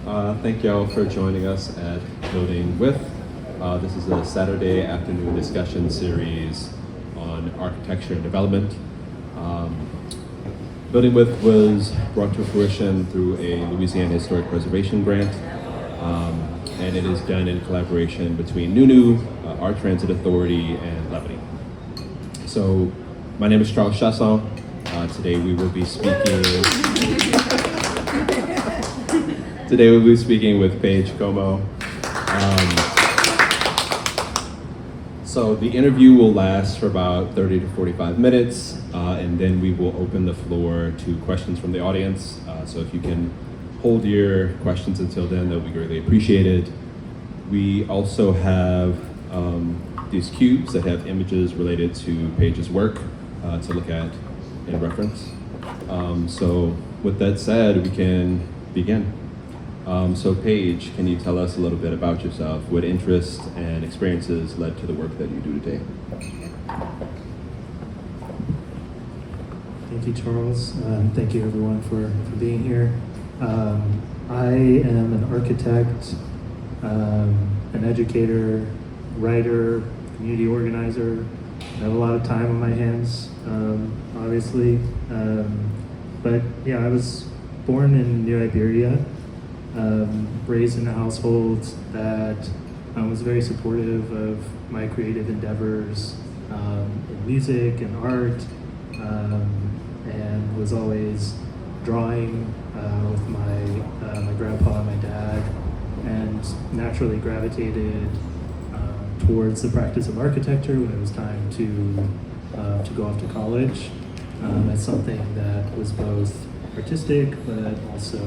Thank y'all for joining us at Building With. This is a Saturday afternoon discussion series on architecture and development. Building With was brought to fruition through a Louisiana Historic Preservation grant, and it is done in collaboration between NUNU, Our Transit Authority, and Levity. So, my name is Charles Chasson. Today we will be speaking. Today we'll be speaking with Page Comeaux. So the interview will last for about 30 to 45 minutes, and then we will open the floor to questions from the audience. So if you can hold your questions until then, that would be greatly appreciated. We also have these cubes that have images related to Page's work to look at in reference. So with that said, we can begin. So Paige, can you tell us a little bit about yourself? What interests and experiences led to the work that you do today? Thank you, Charles. Thank you, everyone, for being here. I am an architect, an educator, writer, community organizer. I have a lot of time on my hands, obviously. But yeah, I was born in New Iberia. Raised in a household that was very supportive of my creative endeavors in music and art, and was always drawing with my grandpa and my dad, and naturally gravitated towards the practice of architecture when it was time to go off to college. It's something that was both artistic but also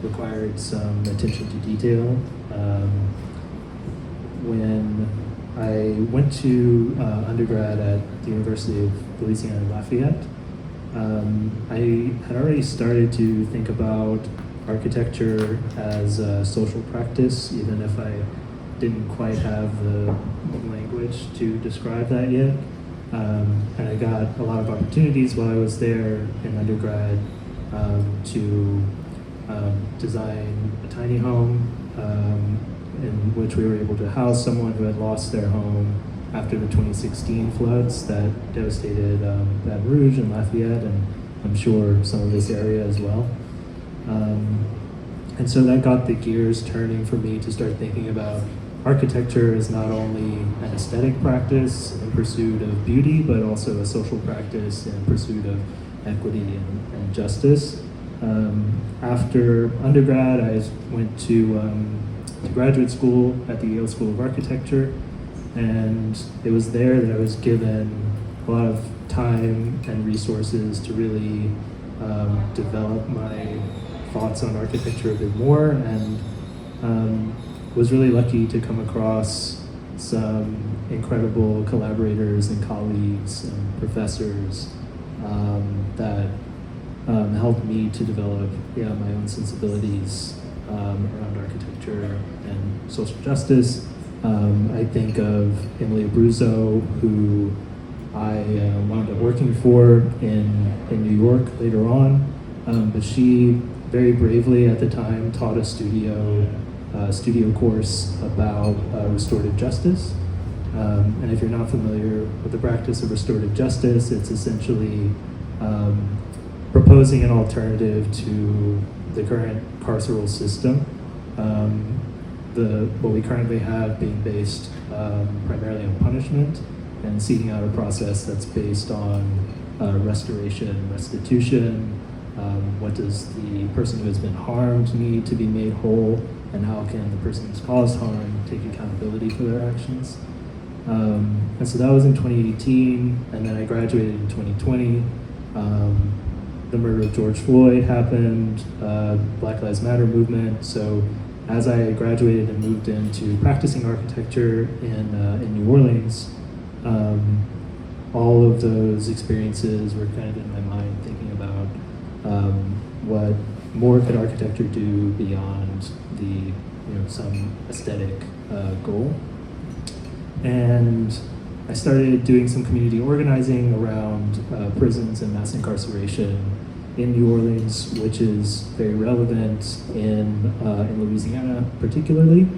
required some attention to detail. When I went to undergrad at the University of Louisiana Lafayette, I had already started to think about architecture as a social practice, even if I didn't quite have the language to describe that yet. And I got a lot of opportunities while I was there in undergrad to design a tiny home in which we were able to house someone who had lost their home after the 2016 floods that devastated Baton Rouge and Lafayette, and I'm sure some of this area as well. And so that got the gears turning for me to start thinking about architecture as not only an aesthetic practice in pursuit of beauty, but also a social practice in pursuit of equity and justice. After undergrad, I went to graduate school at the Yale School of Architecture, and it was there that I was given a lot of time and resources to really develop my thoughts on architecture a bit more, and was really lucky to come across some incredible collaborators and colleagues and professors that helped me to develop my own sensibilities around architecture and social justice. I think of Emily Abruzzo, who I wound up working for in New York later on, but she very bravely at the time taught a studio course about restorative justice. And if you're not familiar with the practice of restorative justice, it's essentially proposing an alternative to the current carceral system. What we currently have being based primarily on punishment, and seeking out a process that's based on restoration, restitution. What does the person who has been harmed need to be made whole, and how can the person who's caused harm take accountability for their actions? And so that was in 2018, and then I graduated in 2020. The murder of George Floyd happened, Black Lives Matter movement. So as I graduated and moved into practicing architecture in New Orleans, all of those experiences were kind of in my mind, thinking about what more could architecture do beyond the some aesthetic goal. And I started doing some community organizing around prisons and mass incarceration in New Orleans, which is very relevant in Louisiana particularly,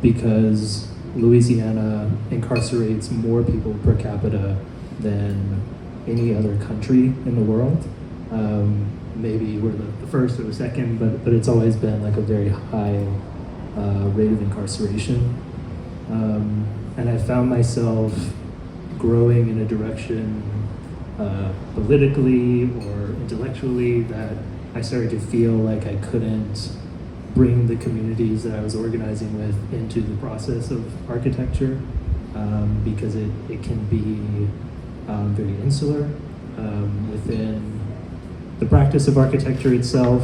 because Louisiana incarcerates more people per capita than any other country in the world. Maybe we're the first or the second, but it's always been like a very high rate of incarceration. And I found myself growing in a direction politically or intellectually that I started to feel like I couldn't bring the communities that I was organizing with into the process of architecture, because it can be very insular within the practice of architecture itself.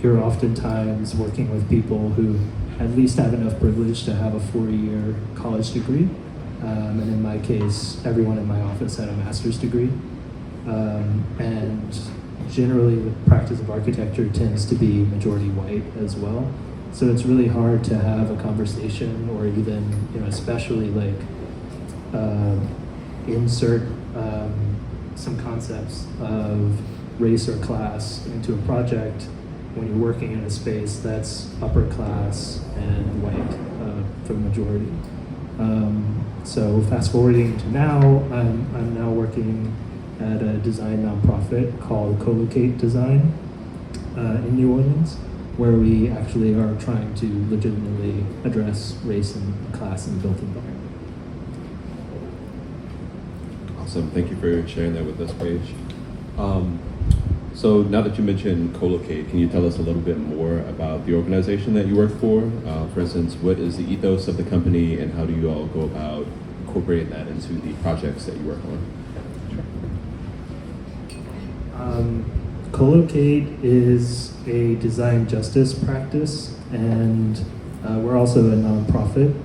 You're oftentimes working with people who at least have enough privilege to have a 4-year college degree. And in my case, everyone in my office had a master's degree. And generally the practice of architecture tends to be majority white as well. So it's really hard to have a conversation, or even, especially like insert some concepts of race or class into a project when you're working in a space that's upper class and white for the majority. So fast forwarding to now, I'm now working at a design nonprofit called Co-Locate Design in New Orleans, where we actually are trying to legitimately address race and class in the built environment. Awesome, thank you for sharing that with us, Page. So now that you mentioned Co-Locate, can you tell us a little bit more about the organization that you work for? For instance, what is the ethos of the company, and how do you all go about incorporating that into the projects that you work on? Co-Locate is a design justice practice, and we're also a nonprofit,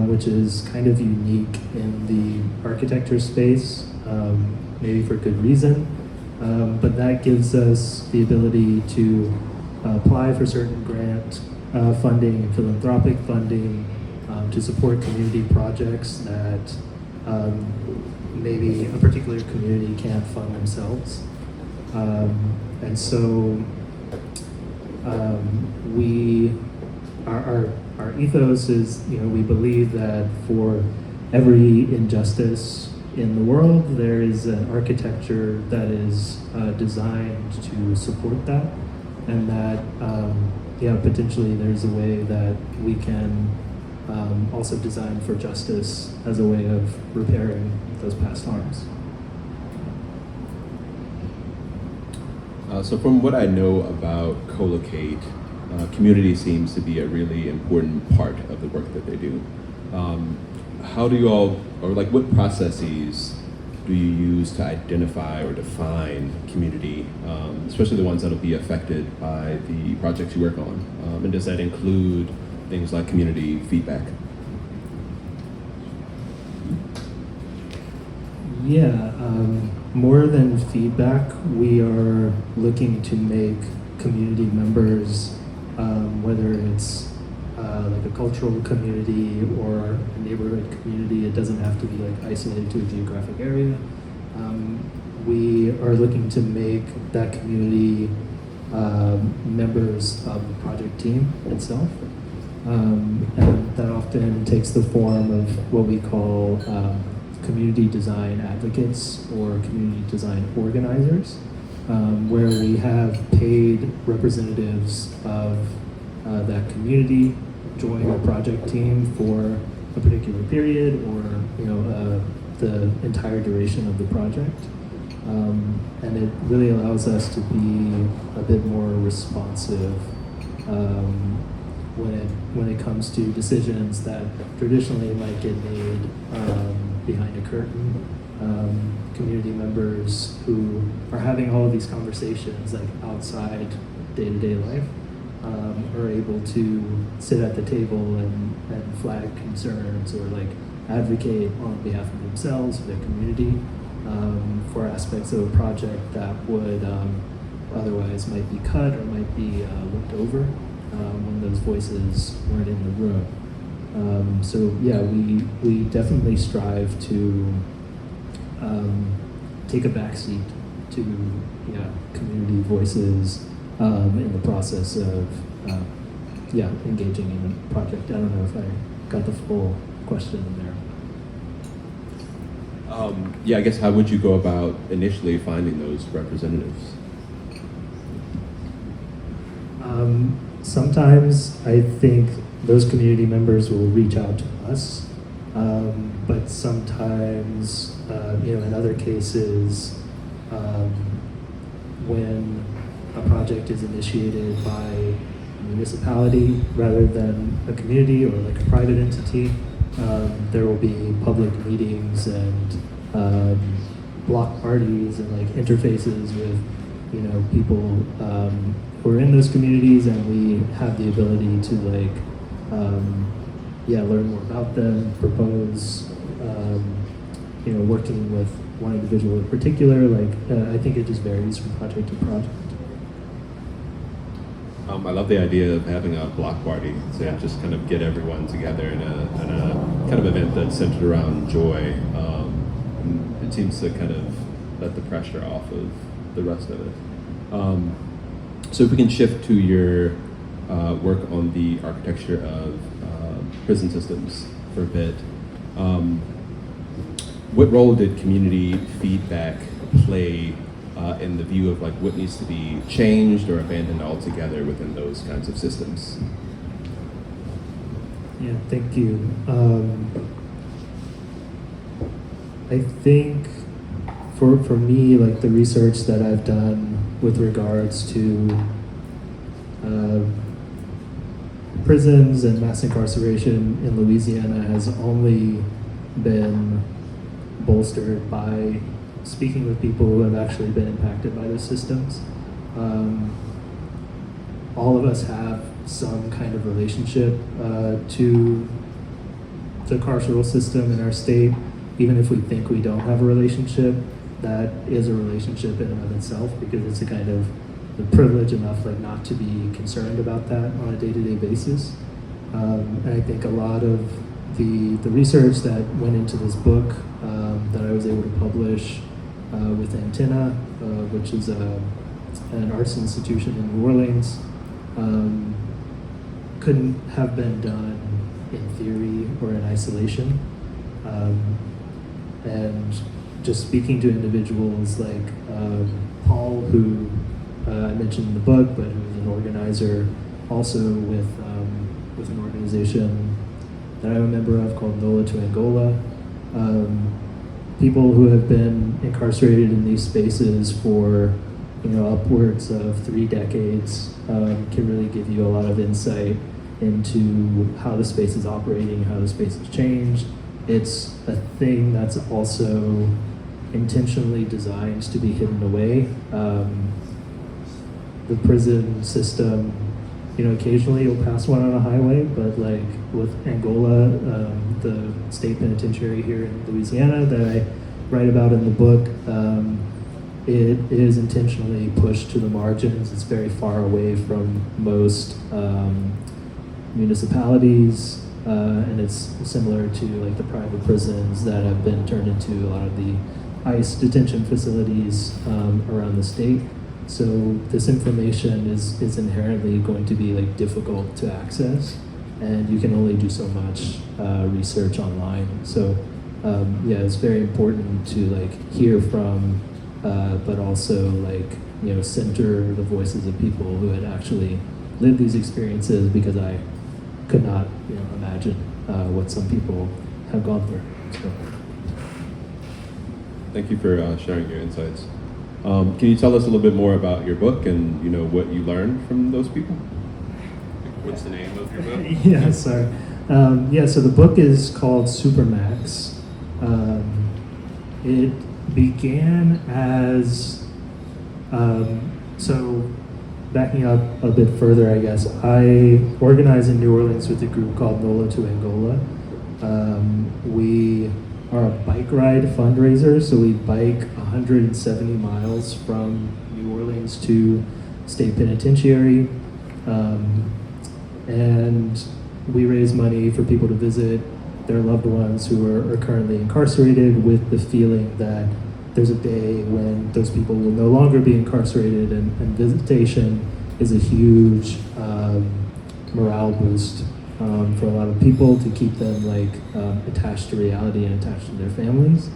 which is kind of unique in the architecture space, maybe for good reason. But that gives us the ability to apply for certain grant funding and philanthropic funding to support community projects that maybe a particular community can't fund themselves. And so our ethos is, we believe that for every injustice in the world, there is an architecture that is designed to support that, and that potentially there's a way that we can also design for justice as a way of repairing those past harms. So from what I know about Co-Locate, community seems to be a really important part of the work that they do. How do you all, or like what processes do you use to identify or define community, especially the ones that will be affected by the projects you work on? And does that include things like community feedback? Yeah, more than feedback, we are looking to make community members, whether it's like a cultural community or a neighborhood community, it doesn't have to be like isolated to a geographic area. We are looking to make that community members of the project team itself. And that often takes the form of what we call community design advocates or community design organizers, where we have paid representatives of that community join a project team for a particular period, or the entire duration of the project. And it really allows us to be a bit more responsive when it comes to decisions that traditionally might get made behind a curtain. Community members who are having all of these conversations like outside day-to-day life are able to sit at the table and flag concerns, or like advocate on behalf of themselves or their community for aspects of a project that would otherwise might be cut or might be looked over when those voices weren't in the room. So yeah, we definitely strive to take a backseat to community voices in the process of engaging in a project. I don't know if I got the full question in there. I guess how would you go about initially finding those representatives? Sometimes I think those community members will reach out to us, but sometimes, in other cases, when a project is initiated by a municipality rather than a community or like a private entity, there will be public meetings and block parties and like interfaces with people who are in those communities, and we have the ability to learn more about them, propose, working with one individual in particular. I think it just varies from project to project. I love the idea of having a block party, so just kind of get everyone together in a kind of event that's centered around joy. It seems to kind of let the pressure off of the rest of it. So if we can shift to your work on the architecture of prison systems for a bit. What role did community feedback play in the view of what needs to be changed or abandoned altogether within those kinds of systems? Yeah, thank you. I think for me, the research that I've done with regards to prisons and mass incarceration in Louisiana has only been bolstered by speaking with people who have actually been impacted by those systems. All of us have some kind of relationship to the carceral system in our state. Even if we think we don't have a relationship, that is a relationship in and of itself, because it's a kind of the privilege enough not to be concerned about that on a day-to-day basis. And I think a lot of the research that went into this book that I was able to publish with Antenna, which is an arts institution in New Orleans, couldn't have been done in theory or in isolation. And just speaking to individuals like Paul, who I mentioned in the book, but who is an organizer also with an organization that I'm a member of called NOLA to Angola. People who have been incarcerated in these spaces for upwards of 3 decades can really give you a lot of insight into how the space is operating, how the space has changed. It's a thing that's also intentionally designed to be hidden away. The prison system, occasionally you'll pass one on a highway, but with Angola, the state penitentiary here in Louisiana that I write about in the book, it is intentionally pushed to the margins. It's very far away from most municipalities, and it's similar to the private prisons that have been turned into a lot of the ICE detention facilities around the state. So this information is inherently going to be difficult to access, and you can only do so much research online. So it's very important to hear from, but also center the voices of people who had actually lived these experiences, because I could not imagine what some people have gone through. So. Thank you for sharing your insights. Can you tell us a little bit more about your book and what you learned from those people? What's the name of your book? Yeah, sorry. So the book is called Supermax. It began as backing up a bit further, I guess. I organized in New Orleans with a group called NOLA to Angola. We are a bike ride fundraiser, so we bike 170 miles from New Orleans to State Penitentiary, and we raise money for people to visit their loved ones who are currently incarcerated, with the feeling that there's a day when those people will no longer be incarcerated, and visitation is a huge morale boost for a lot of people to keep them attached to reality and attached to their families.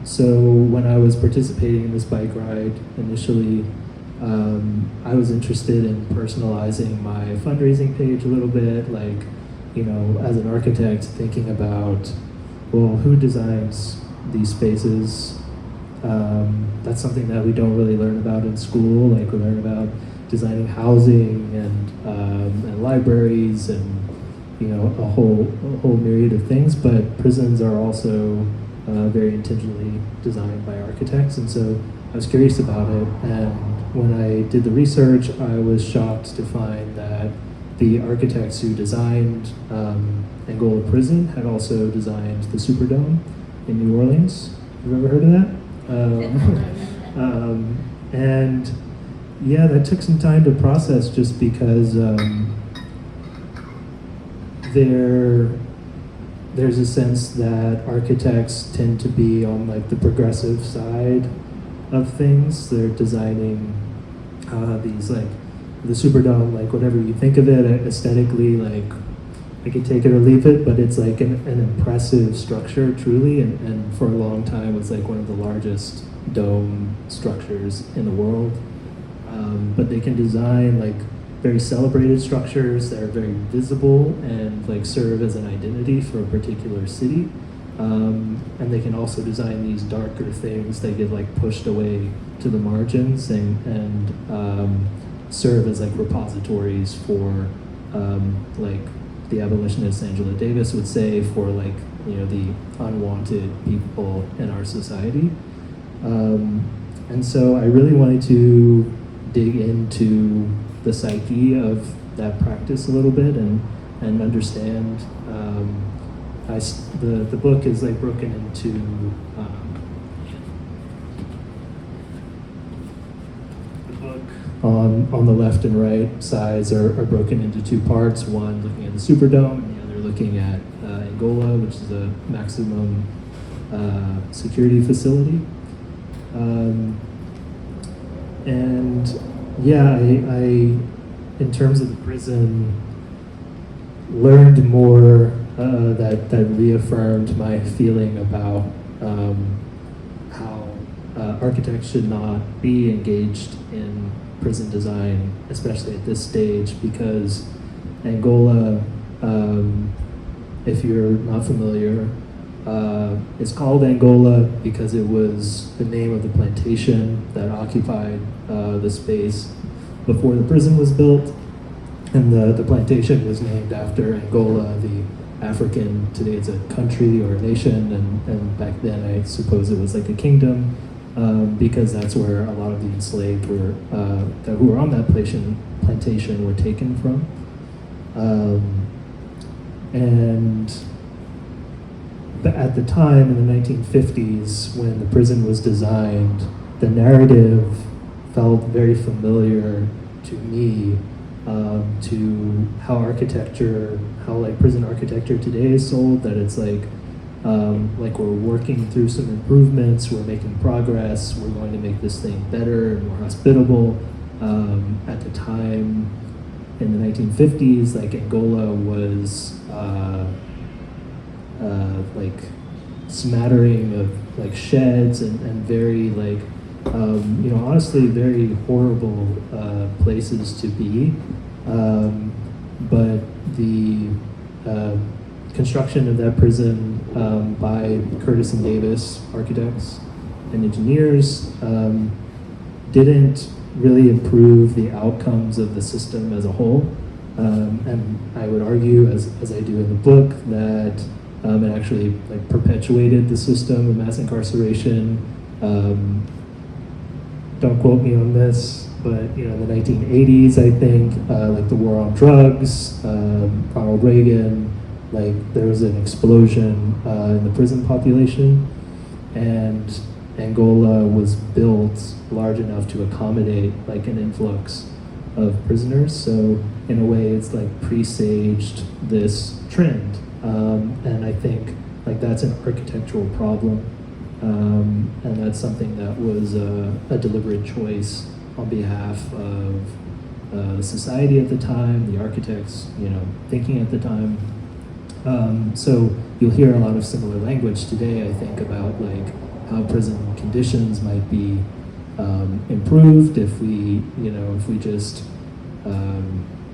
So when I was participating in this bike ride initially, I was interested in personalizing my fundraising page a little bit, as an architect, thinking about, well, who designs these spaces? That's something that we don't really learn about in school. We learn about designing housing and libraries and a whole myriad of things. But prisons are also very intentionally designed by architects, and so I was curious about it. And when I did the research, I was shocked to find that the architects who designed Angola Prison had also designed the Superdome in New Orleans. Have you ever heard of that? And yeah, that took some time to process, just because there's a sense that architects tend to be on the progressive side of things. They're designing these the Superdome, whatever you think of it aesthetically, I could take it or leave it, but it's an impressive structure, truly, and for a long time was one of the largest dome structures in the world. But they can design very celebrated structures that are very visible and serve as an identity for a particular city. And they can also design these darker things that get pushed away to the margins and serve as repositories for the abolitionist Angela Davis would say, for the unwanted people in our society. And so I really wanted to dig into the psyche of that practice a little bit and understand. The book is broken into the book on the left and right sides are broken into two parts. One looking at the Superdome, and the other looking at Angola, which is a maximum security facility. And yeah, I in terms of the prison, learned more that reaffirmed my feeling about how architects should not be engaged in prison design, especially at this stage, because Angola, if you're not familiar, it's called Angola because it was the name of the plantation that occupied the space before the prison was built. And the plantation was named after Angola, the African, today it's a country or a nation, and back then I suppose it was a kingdom, because that's where a lot of the enslaved who were on that plantation were taken from. And at the time, in the 1950s, when the prison was designed, the narrative felt very familiar to me, to how prison architecture today is sold, that it's we're working through some improvements, we're making progress, we're going to make this thing better and more hospitable. At the time, in the 1950s, Angola was smattering of sheds and very honestly very horrible places to be. But the construction of that prison by Curtis and Davis architects and engineers didn't really improve the outcomes of the system as a whole. And I would argue, as I do in the book, that it actually perpetuated the system of mass incarceration. Don't quote me on this, but in the 1980s, I think, the war on drugs, Ronald Reagan, there was an explosion in the prison population, and Angola was built large enough to accommodate an influx of prisoners. So in a way, it's presaged this trend, and I think that's an architectural problem. And that's something that was a deliberate choice on behalf of the society at the time, the architects, thinking at the time. So you'll hear a lot of similar language today, I think, about like how prison conditions might be improved if we just, I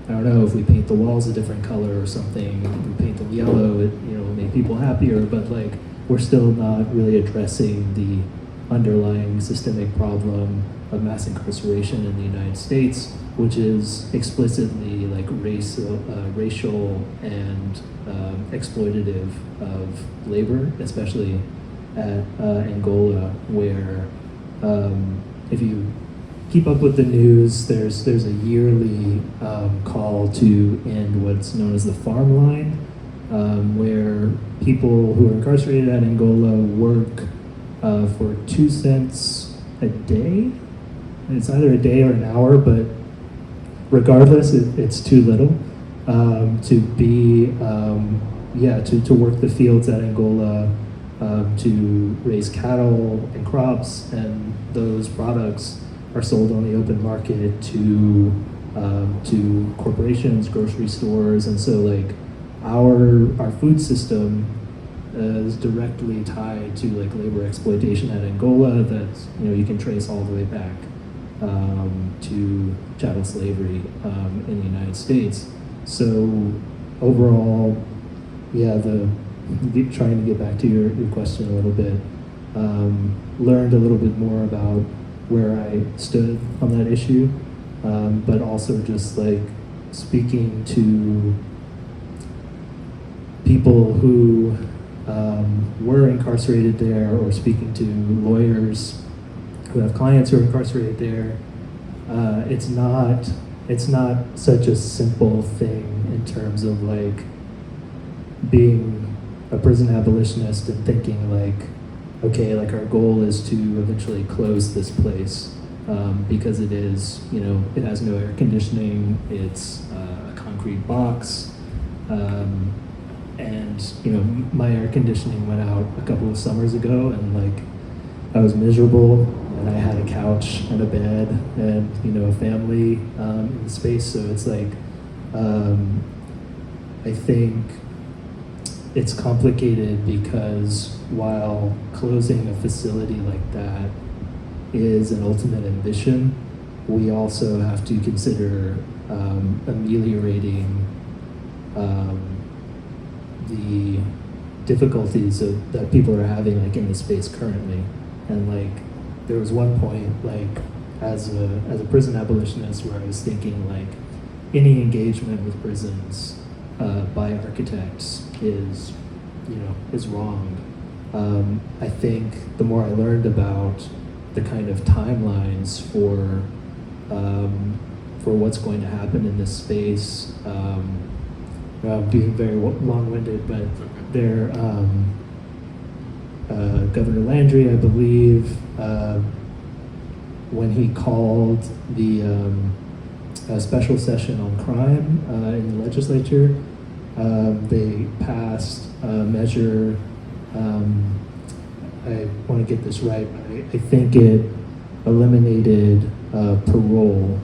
don't know, if we paint the walls a different color or something, if we paint them yellow, it will make people happier, but like we're still not really addressing the underlying systemic problem of mass incarceration in the United States, which is explicitly like racial and exploitative of labor, especially at Angola, where if you keep up with the news, there's a yearly call to end what's known as the farm line, where people who are incarcerated at Angola work for 2 cents a day. It's either a day or an hour, but regardless, it's too little to be, to work the fields at Angola, to raise cattle and crops, and those products are sold on the open market to corporations, grocery stores, and so like our food system is directly tied to like labor exploitation at Angola that you can trace all the way back to chattel slavery in the United States. So overall, trying to get back to your question a little bit, learned a little bit more about where I stood on that issue, but also just like speaking to people who were incarcerated there, or speaking to lawyers who have clients who are incarcerated there. It's not such a simple thing in terms of like being a prison abolitionist and thinking like, okay, like our goal is to eventually close this place because it is, it has no air conditioning, it's a concrete box, and my air conditioning went out a couple of summers ago, and like I was miserable, and I had a couch and a bed and a family in the space. So it's like I think it's complicated because while closing a facility like that is an ultimate ambition, we also have to consider ameliorating the difficulties that people are having like in the space currently. And like there was one point like as a prison abolitionist where I was thinking like any engagement with prisons by architects is wrong. I think the more I learned about the kind of timelines for what's going to happen in this space, I'm being very long-winded, but there, Governor Landry, I believe, when he called the special session on crime in the legislature, they passed a measure, I want to get this right, but I think it eliminated parole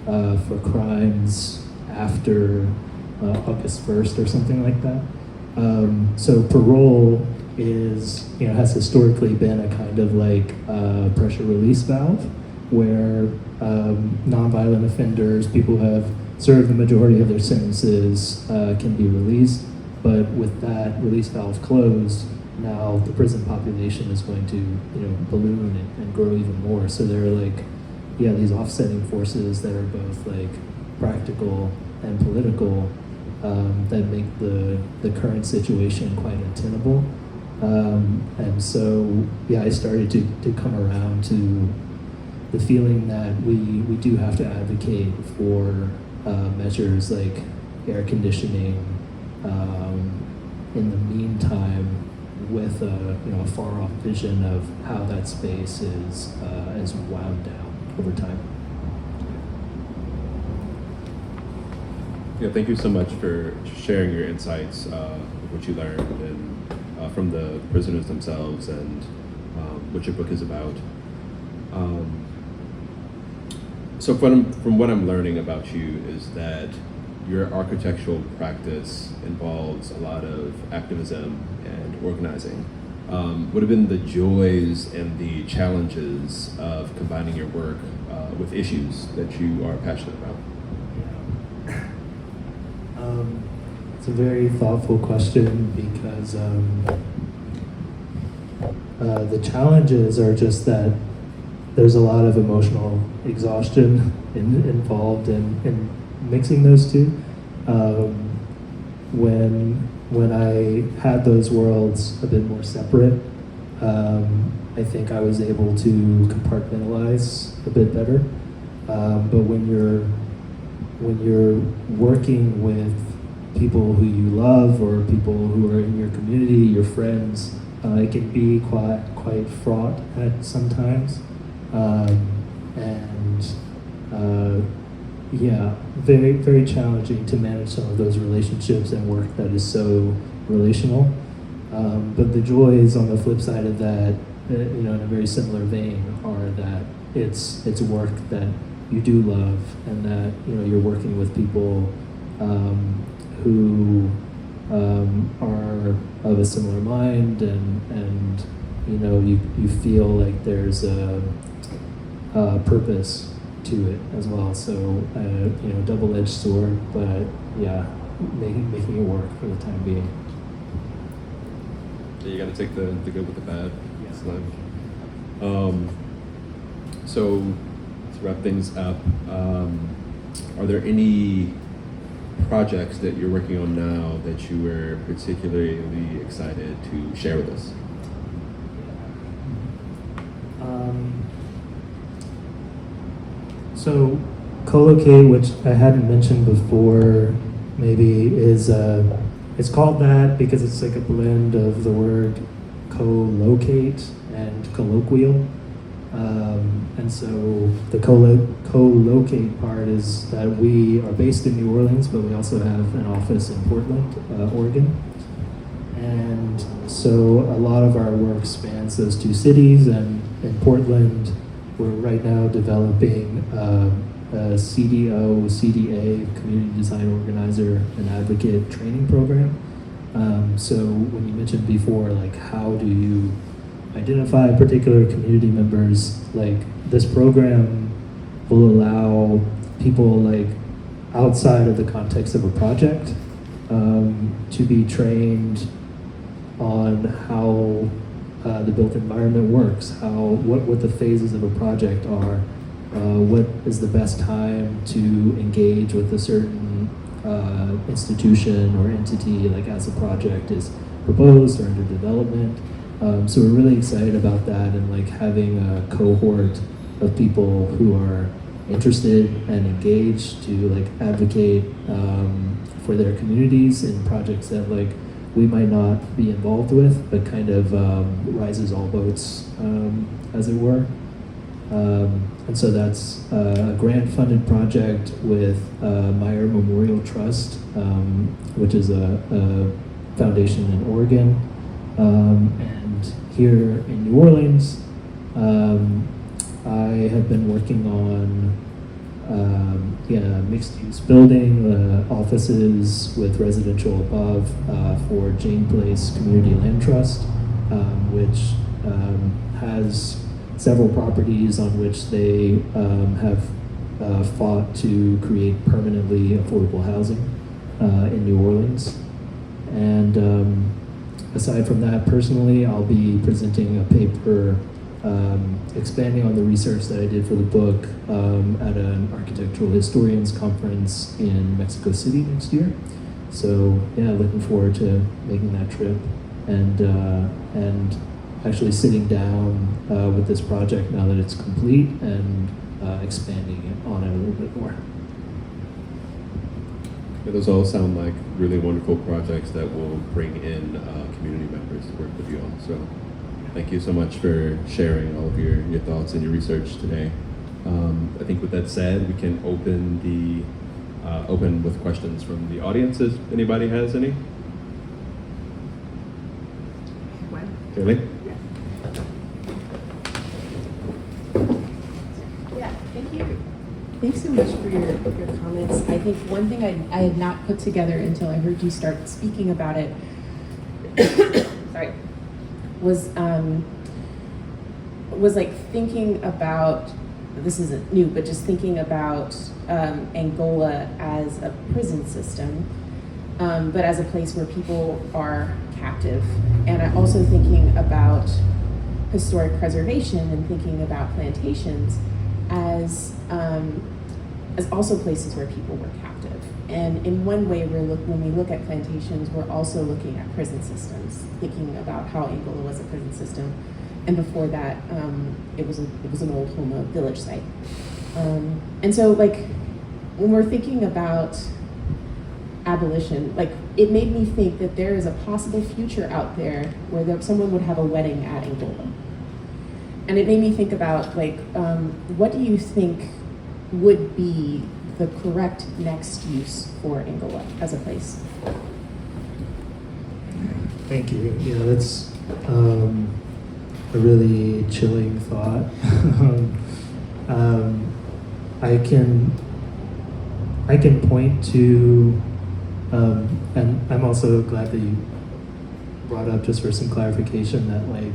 for crimes after August 1st or something like that. So parole has historically been a kind of like pressure release valve where nonviolent offenders, people who have served the majority of their sentences, can be released. But with that release valve closed, now the prison population is going to balloon and grow even more. So there are like these offsetting forces that are both like practical and political that make the current situation quite untenable. And so I started to come around to the feeling that we do have to advocate for measures like air conditioning in the meantime, with a far off vision of how that space is wound down over time. Yeah, thank you so much for sharing your insights, what you learned, and from the prisoners themselves, and what your book is about. So from what I'm learning about you is that your architectural practice involves a lot of activism and organizing. What have been the joys and the challenges of combining your work with issues that you are passionate about? It's a very thoughtful question because the challenges are just that there's a lot of emotional exhaustion involved in mixing those two. When I had those worlds a bit more separate, I think I was able to compartmentalize a bit better. But when you're working with people who you love or people who are in your community, your friends, it can be quite fraught at sometimes. Very, very challenging to manage some of those relationships and work that is so relational. But the joys on the flip side of that, in a very similar vein, are that it's work that you do love, and that you're working with people who are of a similar mind, and you feel like there's a purpose to it as well. So double-edged sword, but yeah, making it work for the time being. Yeah, you got to take the good with the bad. Yeah. So to wrap things up, are there any projects that you're working on now that you were particularly excited to share with us? So co-locate, which I hadn't mentioned before, maybe is it's called that because it's like a blend of the word co-locate and colloquial. And so the co-locate part is that we are based in New Orleans, but we also have an office in Portland, Oregon. And so a lot of our work spans those two cities, and in Portland, we're right now developing a CDO, CDA, Community Design Organizer and Advocate training program. So when you mentioned before, like how do you identify particular community members, like this program will allow people like outside of the context of a project to be trained on how the built environment works, what the phases of a project are, what is the best time to engage with a certain institution or entity, like as a project is proposed or under development. So we're really excited about that, and like having a cohort of people who are interested and engaged to like advocate for their communities in projects that like we might not be involved with, but kind of rises all boats, as it were. And so that's a grant-funded project with Meyer Memorial Trust, which is a foundation in Oregon. And here in New Orleans, I have been working on mixed-use building, offices with residential above for Jane Place Community Land Trust, which has several properties on which they have fought to create permanently affordable housing in New Orleans. And aside from that, personally, I'll be presenting a paper expanding on the research that I did for the book at an architectural historians conference in Mexico City next year. So yeah, looking forward to making that trip and actually sitting down with this project now that it's complete and expanding it on it a little bit more. Yeah, those all sound like really wonderful projects that will bring in community members to work with you all. So thank you so much for sharing all of your thoughts and your research today. I think with that said, we can open with questions from the audience if anybody has any. Kaylee? Thanks so much for your comments. I think one thing I had not put together until I heard you start speaking about it, sorry, was like thinking about, this isn't new, but just thinking about Angola as a prison system, but as a place where people are captive. And I'm also thinking about historic preservation and thinking about plantations as also places where people were captive. And in one way, when we look at plantations, we're also looking at prison systems, thinking about how Angola was a prison system. And before that, it was an old Homo village site. And so, like, when we're thinking about abolition, like, it made me think that there is a possible future out there where someone would have a wedding at Angola. And it made me think about, like, what do you think would be the correct next use for Angola as a place? Thank you. Yeah, that's a really chilling thought. I can point to, and I'm also glad that you brought up, just for some clarification, that like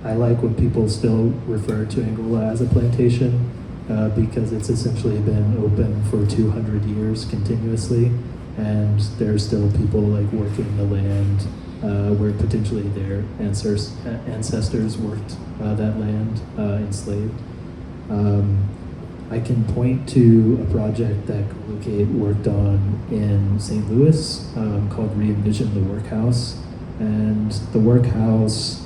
I like when people still refer to Angola as a plantation, because it's essentially been open for 200 years continuously, and there's still people like working the land where potentially their ancestors worked that land enslaved. I can point to a project that Coteau worked on in St. Louis called Re-Envision the Workhouse. And the workhouse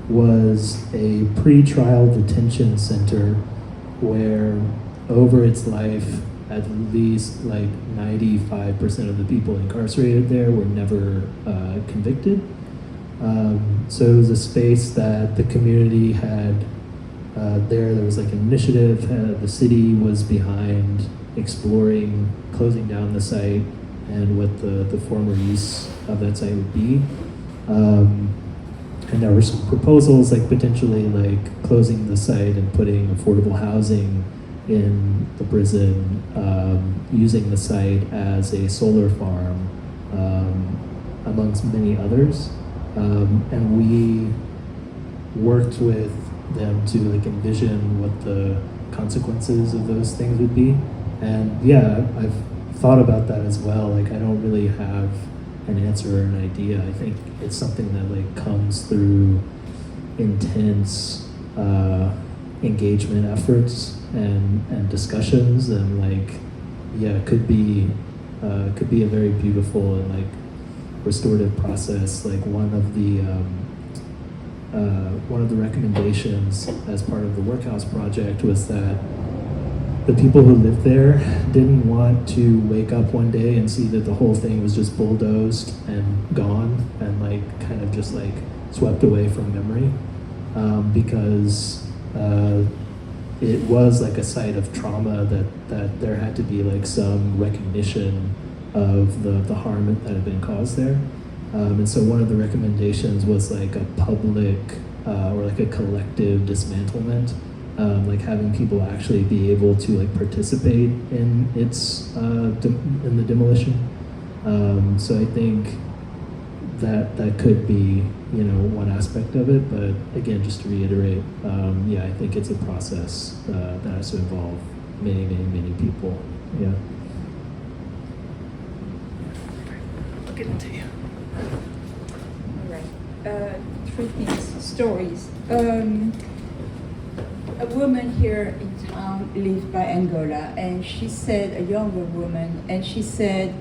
was a pre-trial detention center where over its life, at least like 95% of the people incarcerated there were never convicted. So it was a space that the community had there was like an initiative, the city was behind exploring closing down the site and what the former use of that site would be. And there were some proposals like potentially like closing the site and putting affordable housing in the prison, using the site as a solar farm, amongst many others. And we worked with them to like envision what the consequences of those things would be. And yeah, I've thought about that as well. Like I don't really have an answer or an idea. I think it's something that like comes through intense engagement efforts and discussions, and like yeah, it could be a very beautiful and like restorative process. Like one of the recommendations as part of the workhouse project was that the people who lived there didn't want to wake up one day and see that the whole thing was just bulldozed and gone and like kind of just like swept away from memory, because it was like a site of trauma that there had to be like some recognition of the harm that had been caused there. And so one of the recommendations was like a public or like a collective dismantlement, like having people actually be able to like participate in its in the demolition. So I think that could be, you know, one aspect of it. But again, just to reiterate, yeah, I think it's a process that has to involve many people. Yeah. Look into you. All right. Three things, stories. A woman here in town lived by Angola, and she said, a younger woman, and she said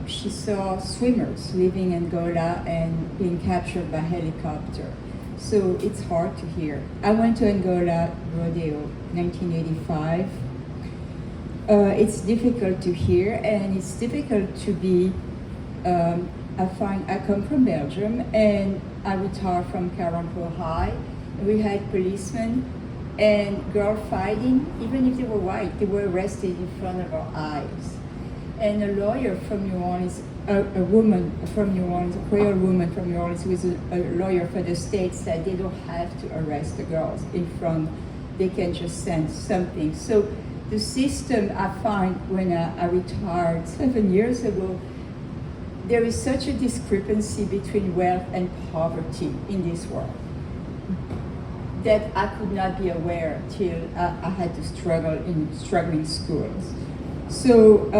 she saw swimmers leaving Angola and being captured by helicopter. So it's hard to hear. I went to Angola rodeo 1985. It's difficult to hear, and it's difficult to be. I come from Belgium, and I retired from Carampo High. We had policemen and girls fighting, even if they were white, they were arrested in front of our eyes. And a lawyer from New Orleans, a woman from New Orleans, a Creole woman from New Orleans, who was a lawyer for the state, said they don't have to arrest the girls in front they can just send something. So the system I find when I retired 7 years ago, there is such a discrepancy between wealth and poverty in this world that I could not be aware till I had to struggle in struggling schools. So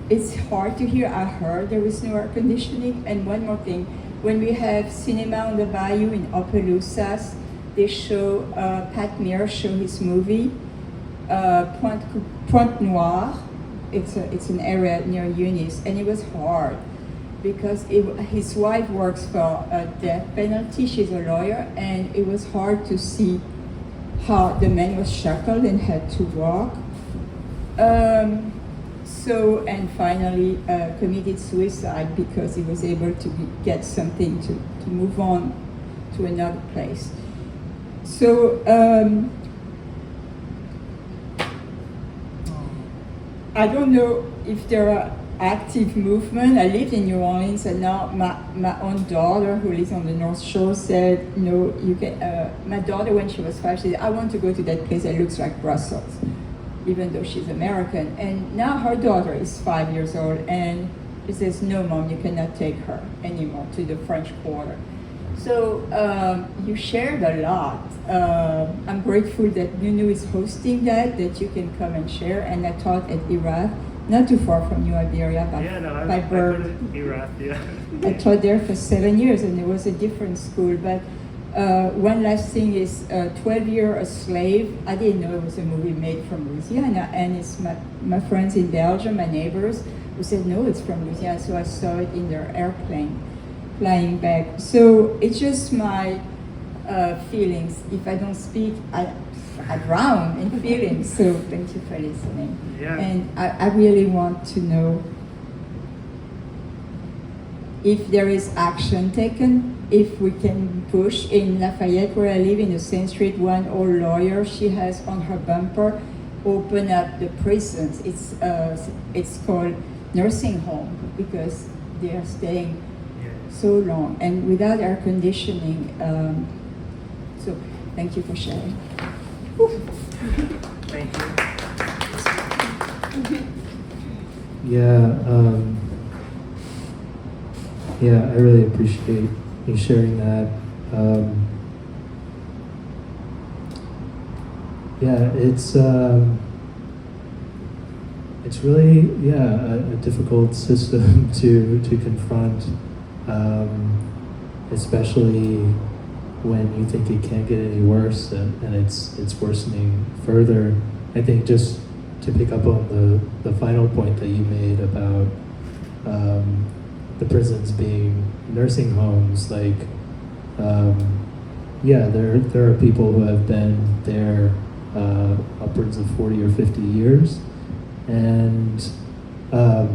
it's hard to hear. I heard there is no air conditioning. And one more thing, when we have Cinema on the Bayou in Opelousas, they show, Pat Mears show his movie, Pointe Noire. It's an area near Eunice, and it was hard because his wife works for a death penalty. She's a lawyer, and it was hard to see how the man was shackled and had to walk. And finally committed suicide because he was able to get something to move on to another place. So I don't know if there are active movement. I lived in New Orleans, and now my own daughter, who lives on the North Shore, said, "No, you can." My daughter, when she was 5, she said, "I want to go to that place that looks like Brussels," even though she's American. And now her daughter is 5 years old, and she says, "No, Mom, you cannot take her anymore to the French Quarter." So you shared a lot. I'm grateful that NUNU is hosting that you can come and share. And I taught at Iraq, not too far from you, Iberia, by bird. Iraq, yeah. I taught there for 7 years, and it was a different school. But one last thing is 12 Years a Slave. I didn't know it was a movie made from Louisiana, and it's my friends in Belgium, my neighbors, who said, "No, it's from Louisiana." So I saw it in their airplane flying back. So it's just my feelings. If I don't speak, I drown in feelings. So thank you for listening. Yeah. And I really want to know if there is action taken, if we can push. In Lafayette, where I live, in the Saint Street, one old lawyer, she has on her bumper, "Open up the prisons." It's called nursing home because they are staying so long and without air conditioning. So thank you for sharing. Thank you. Yeah, I really appreciate you sharing that. It's really a difficult system to confront, especially when you think it can't get any worse and it's worsening further. I think just to pick up on the final point that you made about the prisons being nursing homes, like there are people who have been there upwards of 40 or 50 years, and I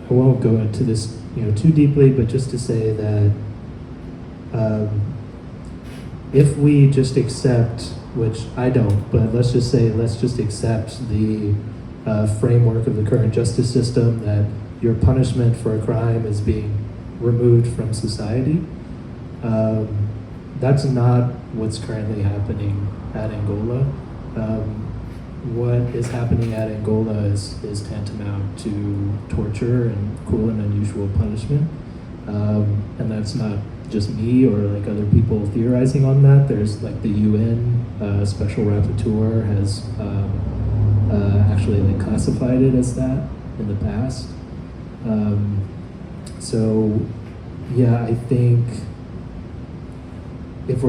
won't go into this too deeply, but just to say that if we just accept, which I don't, but let's just accept the framework of the current justice system, that your punishment for a crime is being removed from society. That's not what's currently happening at Angola. What is happening at Angola is tantamount to torture and cruel and unusual punishment. And that's not just me or like other people theorizing on that. There's like the UN Special Rapporteur has actually like classified it as that in the past. I think if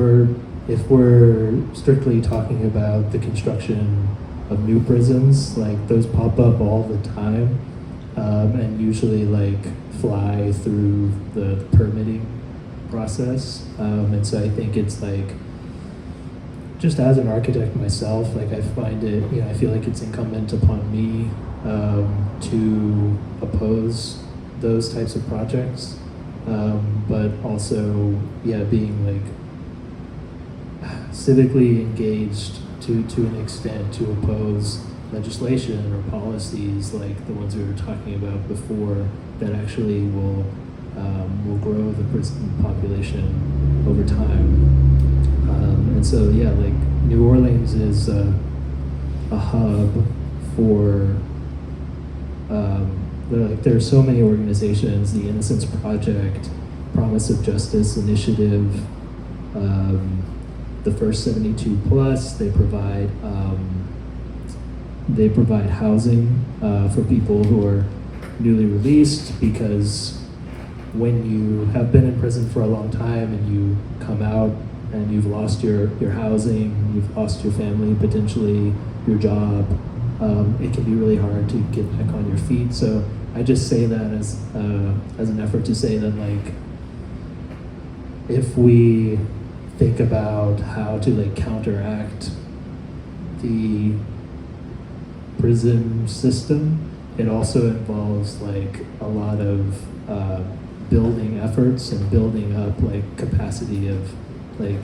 we're strictly talking about the construction of new prisons, like those pop up all the time, and usually like fly through the permitting process. And so I think it's like, just as an architect myself, like I find it, I feel like it's incumbent upon me to oppose those types of projects, but also, being like civically engaged to an extent to oppose legislation or policies like the ones we were talking about before that actually will will grow the prison population over time. And so, yeah, like New Orleans is a hub for, there are so many organizations, the Innocence Project, Promise of Justice Initiative, the First 72 Plus. They provide housing for people who are newly released, because when you have been in prison for a long time and you come out and you've lost your housing, you've lost your family, potentially your job, it can be really hard to get back on your feet. So I just say that as an effort to say that, like, if we think about how to like counteract the prison system, it also involves like a lot of building efforts and building up like capacity of like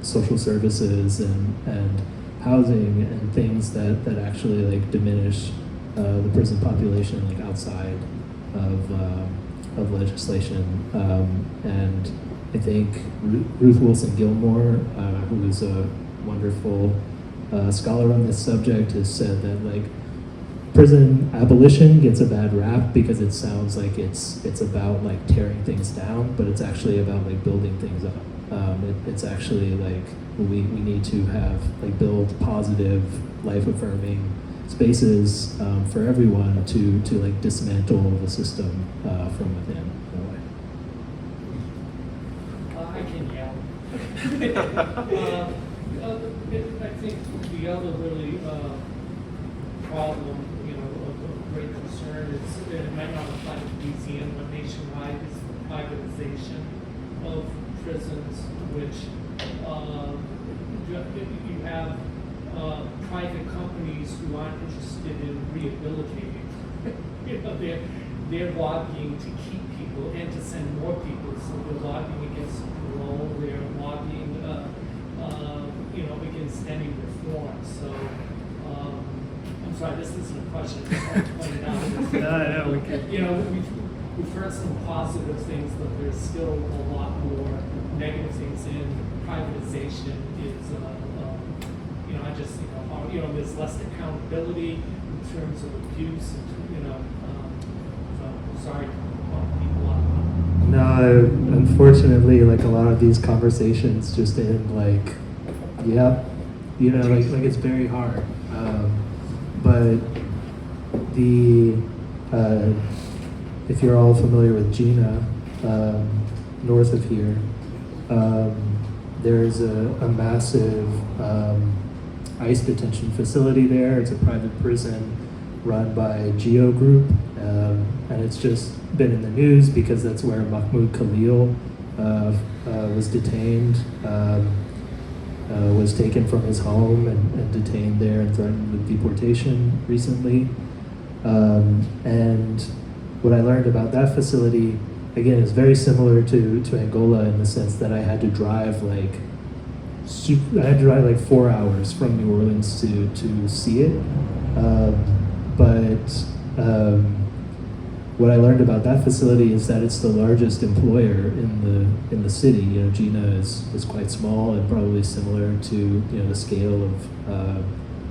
social services and housing and things that actually like diminish the prison population like outside of legislation. And I think Ruth Wilson Gilmore, who is a wonderful scholar on this subject, has said that like prison abolition gets a bad rap because it sounds like it's about like tearing things down, but it's actually about like building things up. It's actually like we need to have like build positive, life affirming spaces for everyone to like dismantle the system from within in a way. I can yell. I think the other really problem, of great concern is, it might not apply to Louisiana, but nationwide, is the privatization of prisons, which you have private companies who aren't interested in rehabilitating. They're lobbying to keep people and to send more people. So they're lobbying against parole. They're lobbying, against any reform. So I'm sorry, this isn't a question. I just want to point it out. No, we can. We've heard some positive things, but there's still a lot more negative things. And privatization is, I just there's less accountability in terms of abuse, and so I'm sorry to pump people up. No, unfortunately, like a lot of these conversations just end like, yep, like it's very hard. But if you're all familiar with Gina, north of here, there's a massive ICE detention facility there. It's a private prison run by Geo Group, and it's just been in the news because that's where Mahmoud Khalil was detained, was taken from his home and detained there and threatened with deportation recently. And what I learned about that facility, again, is very similar to Angola in the sense that I had to drive like 4 hours from New Orleans to see it. But what I learned about that facility is that it's the largest employer in the city. Gina is quite small and probably similar to the scale of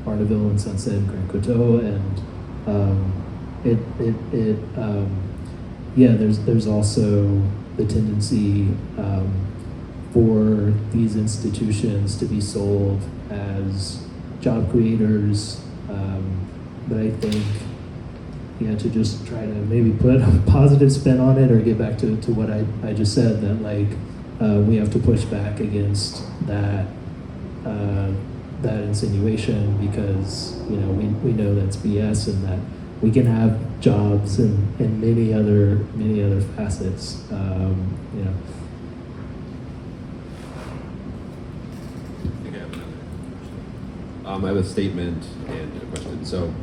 Arnaudvill and Sunset and Grand Coteau, and there's also the tendency for these institutions to be sold as job creators, but I think to just try to maybe put a positive spin on it or get back to what I just said, that like we have to push back against that insinuation, because we know that's BS, and that we can have jobs in many other facets. I have a statement and a question. So,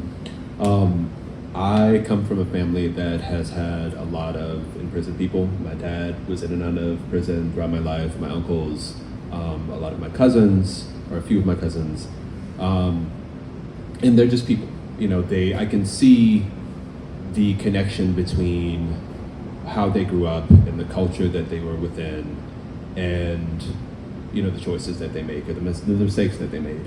I come from a family that has had a lot of imprisoned people. My dad was in and out of prison throughout my life. My uncles, a lot of my cousins, or a few of my cousins, and they're just people. I can see the connection between how they grew up and the culture that they were within, and the choices that they make or the mistakes that they made.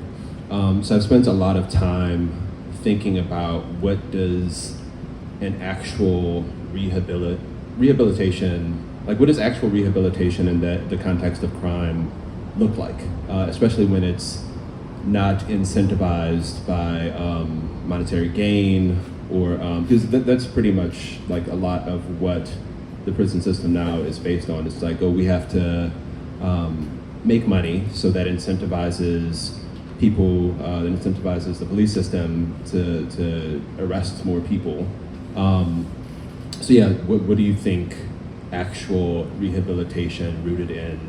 So I've spent a lot of time thinking about what does an actual rehabilitation, like what does actual rehabilitation in the context of crime look like, especially when it's not incentivized by monetary gain, or because that's pretty much like a lot of what the prison system now is based on. It's like, oh, we have to make money, so that incentivizes people, that incentivizes the police system to arrest more people. So yeah, what do you think actual rehabilitation rooted in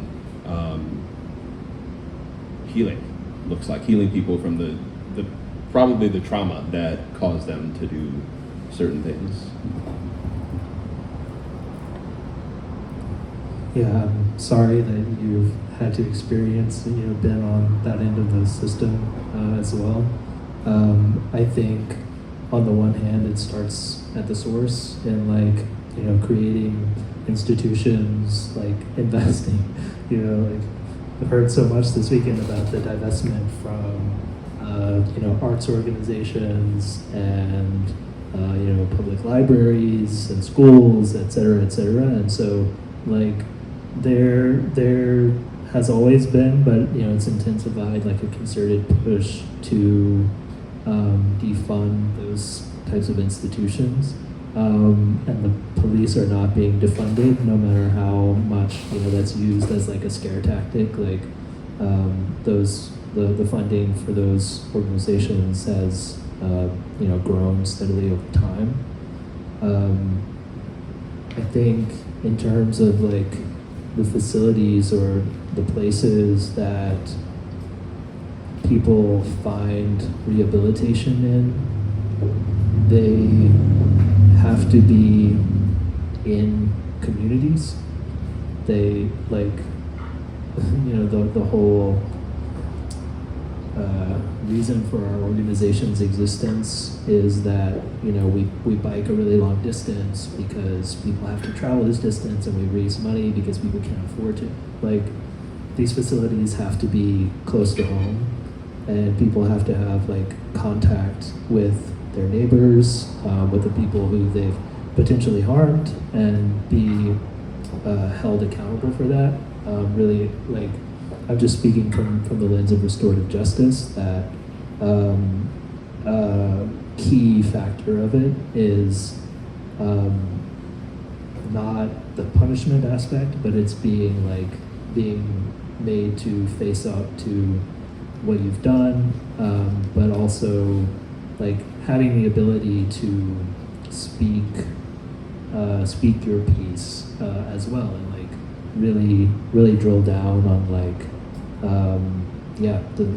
healing looks like? Healing people from the probably the trauma that caused them to do certain things. Yeah, I'm sorry that you've had to experience, been on that end of the system as well. I think on the one hand, it starts at the source and creating institutions, like investing, like I've heard so much this weekend about the divestment from, arts organizations and, public libraries and schools, et cetera, et cetera. And so there has always been, but it's intensified, like a concerted push to defund those types of institutions, and the police are not being defunded, no matter how much that's used as like a scare tactic. Like the funding for those organizations has grown steadily over time. I think in terms of like the facilities or the places that people find rehabilitation in, they have to be in communities. They the whole reason for our organization's existence is that we bike a really long distance because people have to travel this distance, and we raise money because people can't afford to. Like, these facilities have to be close to home, and people have to have contact with their neighbors, with the people who they've potentially harmed, and be held accountable for that. Really, I'm just speaking from the lens of restorative justice, that key factor of it is not the punishment aspect, but it's being made to face up to what you've done, but also having the ability to speak your piece as well, and really drill down on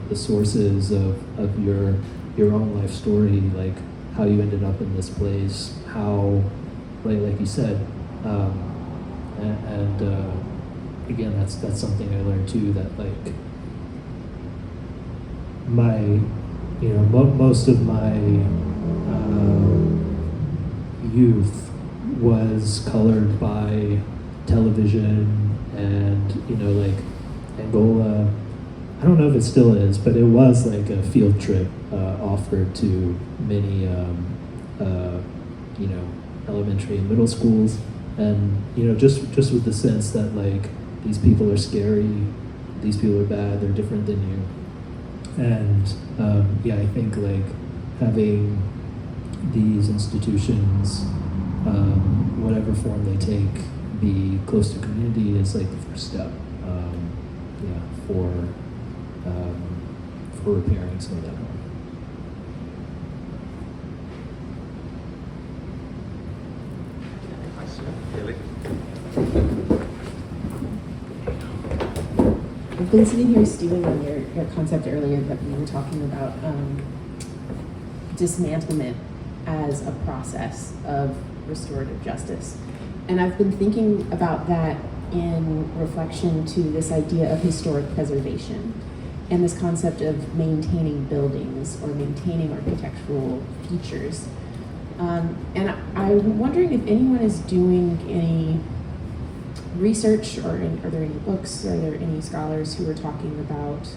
the sources of your own life story, like how you ended up in this place, how like you said, and again, that's something I learned too, that my most of my youth was colored by television and Angola. I don't know if it still is, but it was like a field trip offered to many elementary and middle schools, and just with the sense that these people are scary, these people are bad, they're different than you. And I think having these institutions, whatever form they take, be close to community is the first step for repairing some of that harm. I've been sitting here stewing on your concept earlier that we were talking about dismantlement as a process of restorative justice. And I've been thinking about that in reflection to this idea of historic preservation and this concept of maintaining buildings or maintaining architectural features. And I'm wondering if anyone is doing any research, or are there any books, are there any scholars who are talking about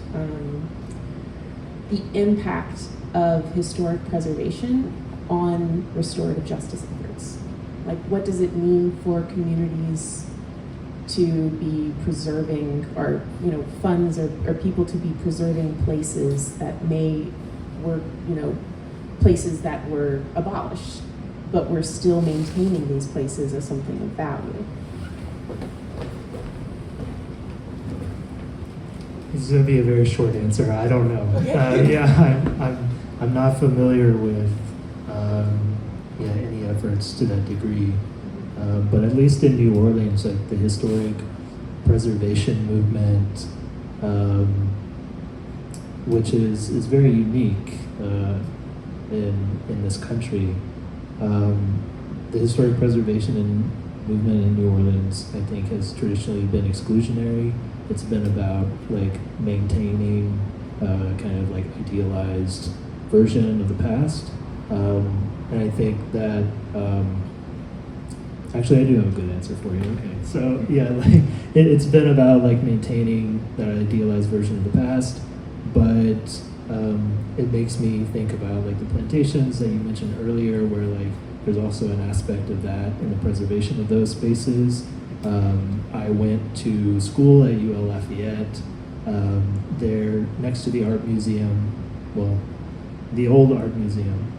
the impact of historic preservation on restorative justice efforts? Like, what does it mean for communities to be preserving, or funds or people to be preserving places that were places that were abolished, but we're still maintaining these places as something of value? This is going to be a very short answer. I don't know. I'm not familiar with any efforts to that degree. But at least in New Orleans, like the historic preservation movement, which is very unique in this country. The historic preservation movement in New Orleans, I think, has traditionally been exclusionary. It's been about like maintaining kind of like idealized version of the past, and I think that actually I do have a good answer for you. Okay, so yeah, like it's been about like maintaining that idealized version of the past, but it makes me think about like the plantations that you mentioned earlier, where like there's also an aspect of that in the preservation of those spaces. I went to school at UL Lafayette. There, next to the art museum, well, the old art museum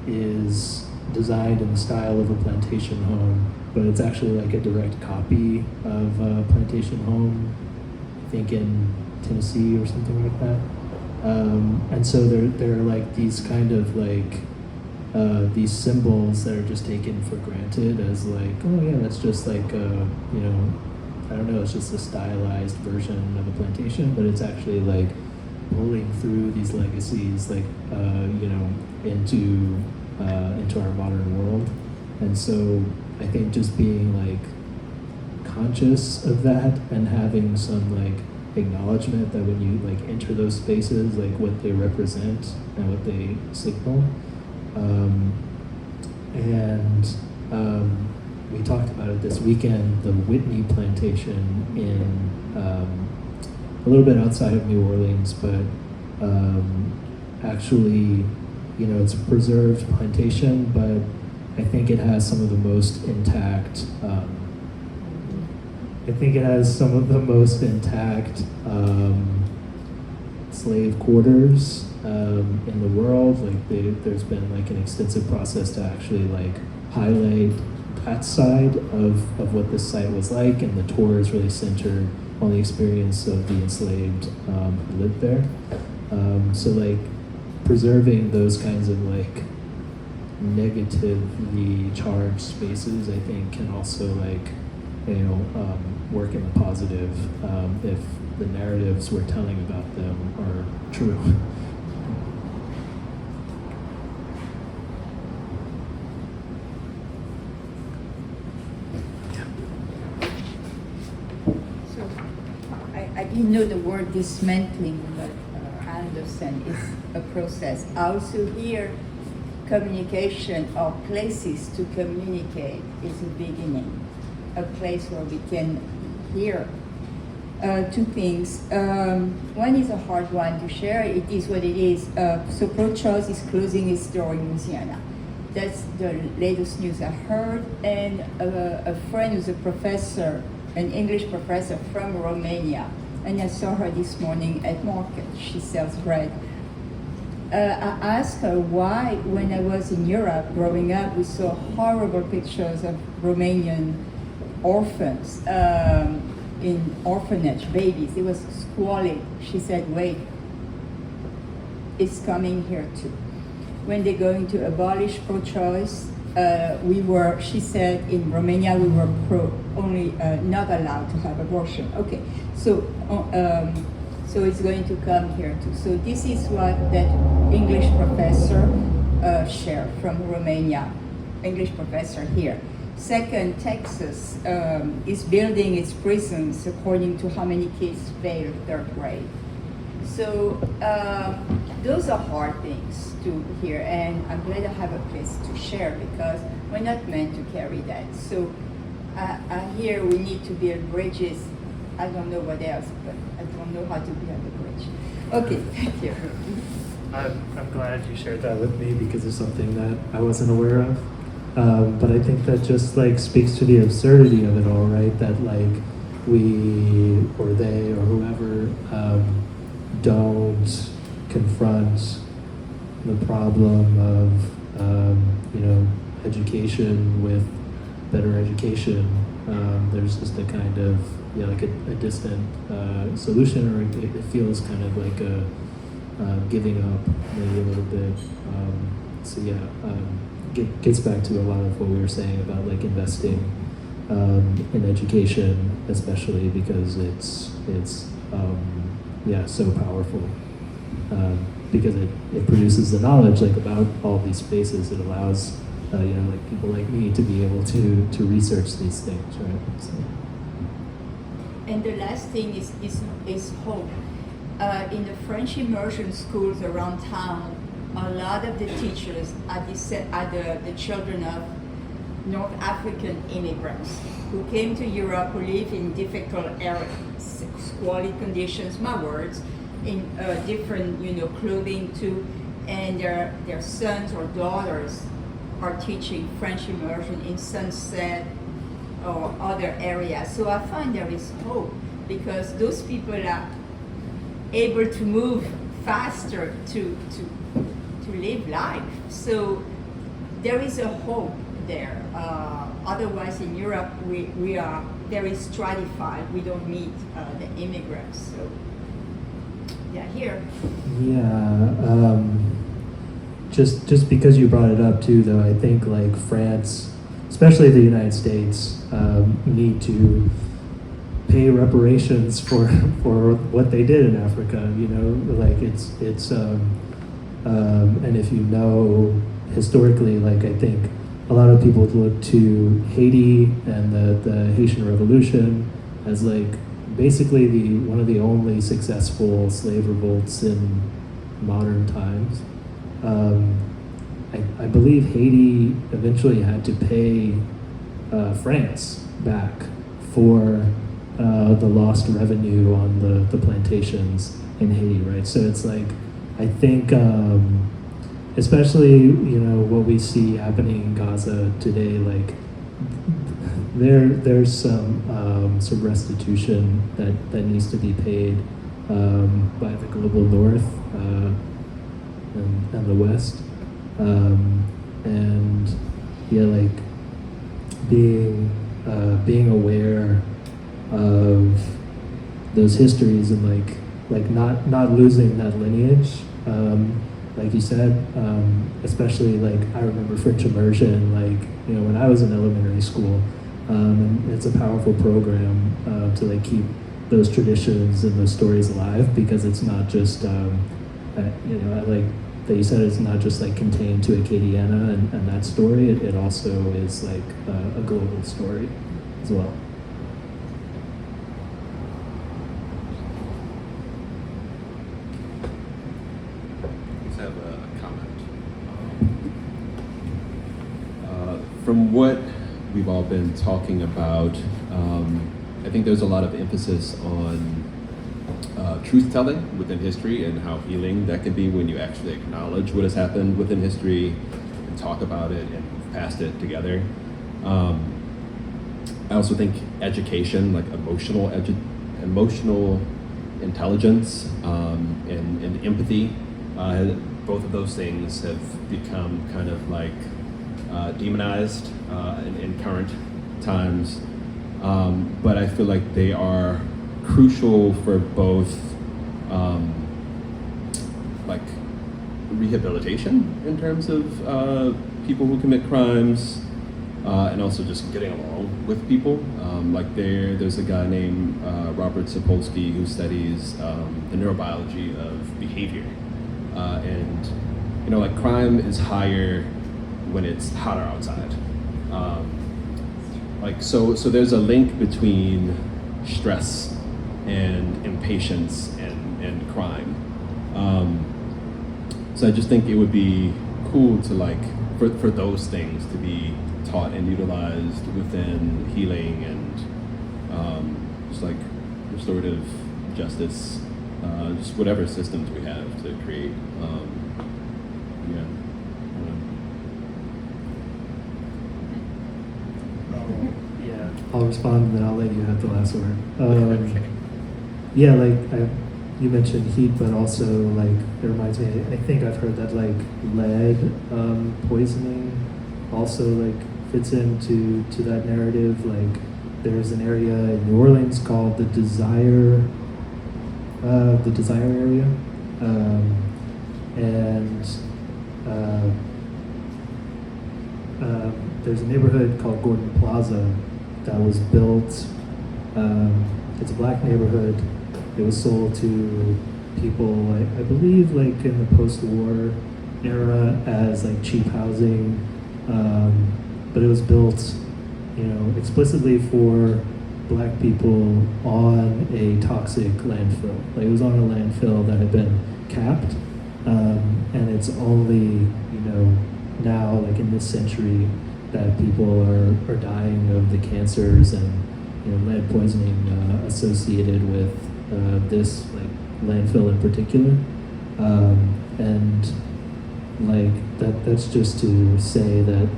is designed in the style of a plantation home, but it's actually like a direct copy of a plantation home, I think in Tennessee or something like that. And so there are like these kind of like these symbols that are just taken for granted as like, oh yeah, that's just like I don't know, it's just a stylized version of a plantation, but it's actually like pulling through these legacies, like into our modern world. And so I think just being like conscious of that and having some like acknowledgement that when you like enter those spaces, like what they represent and what they signal. We talked about it this weekend, the Whitney plantation in a little bit outside of New Orleans, but actually, it's a preserved plantation, but I think it has some of the most intact slave quarters in the world. Like there's been like an extensive process to actually like highlight that side of what this site was like, and the tour is really centered on the experience of the enslaved who lived there. So like preserving those kinds of like negatively charged spaces, I think, can also like work in the positive if the narratives we're telling about them are true. So I didn't know the word dismantling, but I understand it's a process. I also hear communication or places to communicate is a beginning, a place where we can hear. Two things. One is a hard one to share. It is what it is. So pro-choice is closing its door in Louisiana. That's the latest news I heard. And a friend who's a professor, an English professor from Romania, and I saw her this morning at market. She sells bread. I asked her why, when I was in Europe growing up, we saw horrible pictures of Romanian orphans in orphanage, babies. It was squalid. She said, wait, it's coming here too. When they're going to abolish pro-choice, she said in Romania we were only not allowed to have abortion. Okay, so it's going to come here too. So this is what that English professor shared from Romania, English professor here. Second, Texas is building its prisons according to how many kids failed third grade. So those are hard things to hear, and I'm glad I have a place to share because we're not meant to carry that. So I hear we need to build bridges. I don't know what else, but I don't know how to build a bridge. Okay, thank you. I'm glad you shared that with me because it's something that I wasn't aware of. But I think that just like speaks to the absurdity of it all, right? That like we or they or whoever don't confront the problem of education with better education. There's just a kind of like a distant solution, or it feels kind of like a giving up maybe a little bit. Gets back to a lot of what we were saying about like investing in education, especially because it's so powerful. Because it produces the knowledge like about all these spaces. It allows like people like me to be able to research these things, right? So. And the last thing is hope. In the French immersion schools around town, a lot of the teachers are the children of North African immigrants who came to Europe, who live in difficult areas, squalid conditions, my words, in different clothing too, and their sons or daughters are teaching French immersion in Sunset or other areas. So I find there is hope because those people are able to move faster to live life. So there is a hope there. Otherwise, in Europe, we are very stratified. We don't meet the immigrants. So yeah, here. Yeah. Just because you brought it up too, though, I think like France, especially the United States, need to pay reparations for what they did in Africa. Like it's and if you know historically, like I think a lot of people look to Haiti and the Haitian Revolution as like basically one of the only successful slave revolts in modern times. I believe Haiti eventually had to pay France back for the lost revenue on the plantations in Haiti, right? So it's like, I think, especially, what we see happening in Gaza today, like there's some restitution that needs to be paid by the global north and the west. And yeah, like being aware of those histories and like not losing that lineage, like you said, especially like I remember French immersion, like when I was in elementary school, and it's a powerful program to like keep those traditions and those stories alive because it's not just I like that you said it's not just like contained to Acadiana and that story. It also is like a global story as well. Have a comment. From what we've all been talking about, I think there's a lot of emphasis on truth-telling within history and how healing that can be when you actually acknowledge what has happened within history and talk about it and move past it together. I also think education, like emotional intelligence and empathy, both of those things have become kind of like demonized in current times. But I feel like they are crucial for both like rehabilitation in terms of people who commit crimes and also just getting along with people. Like there's a guy named Robert Sapolsky who studies the neurobiology of behavior. And like crime is higher when it's hotter outside. So there's a link between stress and impatience and crime. So I just think it would be cool to like for those things to be taught and utilized within healing and just like restorative justice, just whatever systems we have to create. Yeah. I don't know. Yeah, I'll respond and then I'll let you have the last word. Yeah, like you mentioned heat, but also like it reminds me. I think I've heard that like lead poisoning also like fits into that narrative. Like there's an area in New Orleans called the Desire area, and there's a neighborhood called Gordon Plaza that was built. It's a black neighborhood. It was sold to people, I believe, like in the post-war era as like cheap housing, but it was built, explicitly for black people on a toxic landfill. Like it was on a landfill that had been capped, and it's only, now, like in this century, that people are dying of the cancers and lead poisoning associated with this like landfill in particular, and like that's just to say that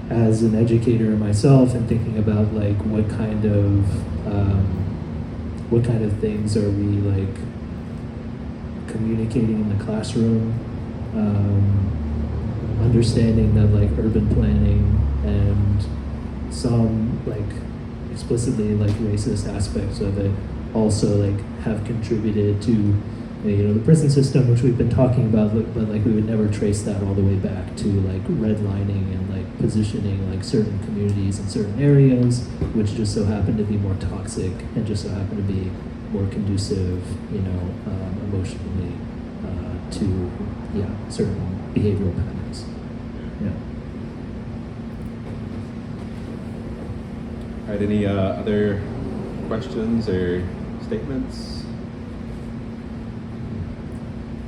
as an educator myself and thinking about like what kind of things are we like communicating in the classroom, understanding that like urban planning and some like explicitly like racist aspects of it also like have contributed to the prison system, which we've been talking about, but like we would never trace that all the way back to like redlining and like positioning like certain communities in certain areas, which just so happen to be more toxic and just so happen to be more conducive, emotionally to certain behavioral patterns. Yeah. All right, any other questions or statements?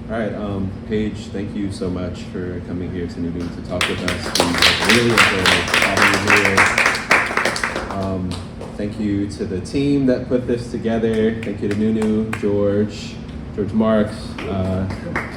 All right, Paige, thank you so much for coming here to NUNU to talk with us. We really enjoyed having you here. Thank you to the team that put this together. Thank you to NUNU, George Marks,